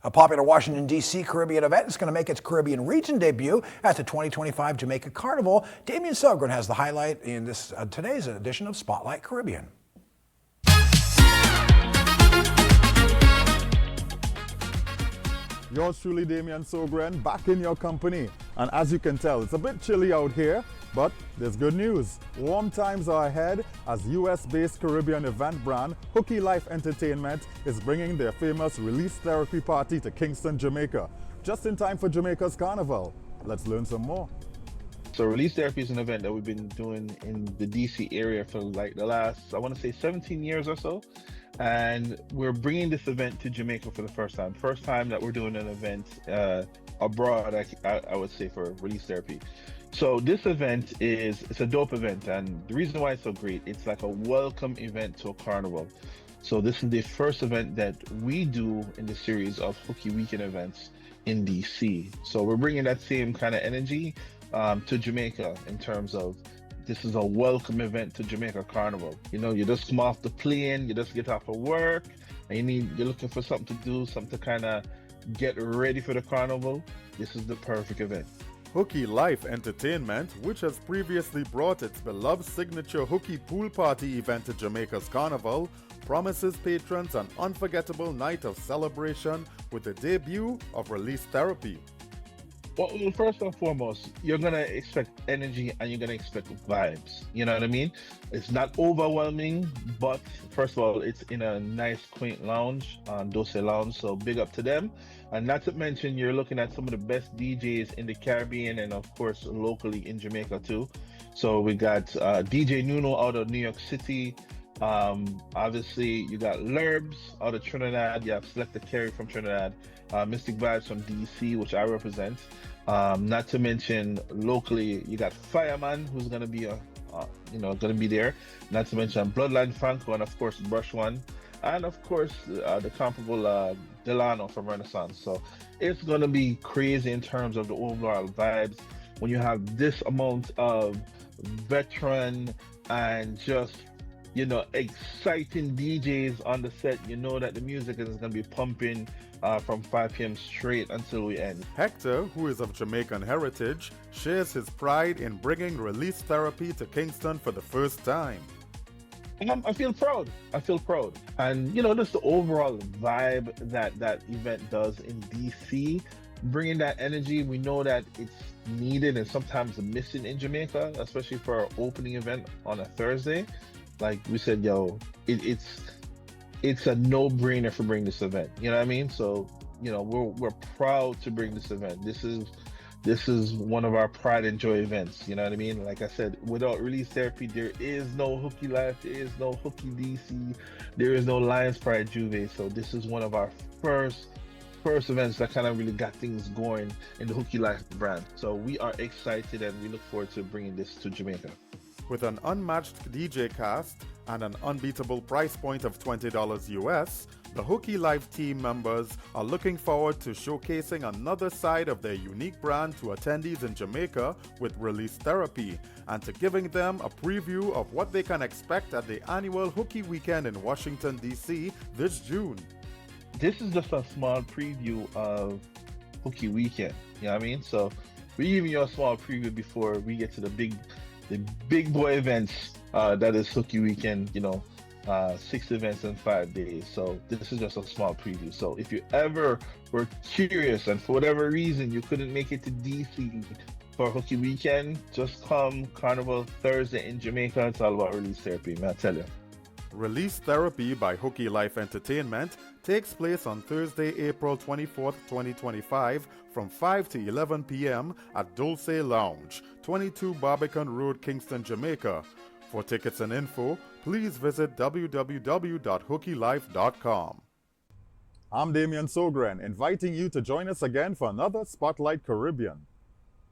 A popular Washington, D.C. Caribbean event is going to make its Caribbean region debut at the 2025 Jamaica Carnival. Damien Sogren has the highlight in today's edition of Spotlight Caribbean. Yours truly, Damien Sogren, back in your company. And as you can tell, it's a bit chilly out here, but there's good news. Warm times are ahead as US-based Caribbean event brand Hooky Life Entertainment is bringing their famous Release Therapy party to Kingston, Jamaica, just in time for Jamaica's Carnival. Let's learn some more. So Release Therapy is an event that we've been doing in the DC area for like the last, I want to say 17 years or so. And we're bringing this event to Jamaica for the first time. First time that we're doing an event abroad, I would say, for Release Therapy. So this event it's a dope event, and the reason why it's so great, it's like a welcome event to a carnival. So this is the first event that we do in the series of Hooky Weekend events in DC. So we're bringing that same kind of energy to Jamaica in terms of this is a welcome event to Jamaica Carnival. You know, you just come off the plane, you just get off of work, and you're looking for something to do, something to kind of get ready for the carnival. This is the perfect event. Hooky Life Entertainment, which has previously brought its beloved signature Hooky Pool Party event to Jamaica's Carnival, promises patrons an unforgettable night of celebration with the debut of Release Therapy. Well, first and foremost, you're going to expect energy and you're going to expect vibes. You know what I mean? It's not overwhelming, but first of all, it's in a nice, quaint lounge, Dose Lounge, so big up to them. And not to mention, you're looking at some of the best DJs in the Caribbean and, of course, locally in Jamaica, too. So we got DJ Nuno out of New York City. Obviously, you got Lurbs out of Trinidad. You have Selecta Carey from Trinidad. Mystic Vibes from DC, which I represent. Not to mention locally, you got Fireman, who's gonna be gonna be there. Not to mention Bloodline Franco, and of course Brush One, and of course the comparable Delano from Renaissance. So it's gonna be crazy in terms of the overall vibes when you have this amount of veteran and just exciting DJs on the set. You know that the music is going to be pumping from 5 p.m. straight until we end. Hector, who is of Jamaican heritage, shares his pride in bringing Release Therapy to Kingston for the first time. I feel proud. And, just the overall vibe that event does in DC, bringing that energy. We know that it's needed and sometimes missing in Jamaica, especially for our opening event on a Thursday. Like we said, it's a no-brainer for bringing this event. You know what I mean? So, we're proud to bring this event. This is one of our pride and joy events. You know what I mean? Like I said, without Release Therapy, there is no Hooky Life, there is no Hooky DC, there is no Lions Pride Juve. So this is one of our first events that kind of really got things going in the Hooky Life brand. So we are excited and we look forward to bringing this to Jamaica. With an unmatched DJ cast and an unbeatable price point of $20 US, the Hooky Life team members are looking forward to showcasing another side of their unique brand to attendees in Jamaica with Release Therapy, and to giving them a preview of what they can expect at the annual Hooky Weekend in Washington, D.C. this June. This is just a small preview of Hooky Weekend, you know what I mean? So we're giving you a small preview before we get to the big boy events that is Hooky Weekend, 6 events in 5 days. So this is just a small preview. So if you ever were curious and for whatever reason you couldn't make it to DC for Hooky Weekend, just come Carnival Thursday in Jamaica. It's all about Release Therapy, man, I tell you. Release Therapy by Hooky Life Entertainment takes place on Thursday, April 24th, 2025 from 5 to 11 p.m. at Dulce Lounge, 22 Barbican Road, Kingston, Jamaica. For tickets and info, please visit www.hookylife.com. I'm Damien Sogren, inviting you to join us again for another Spotlight Caribbean.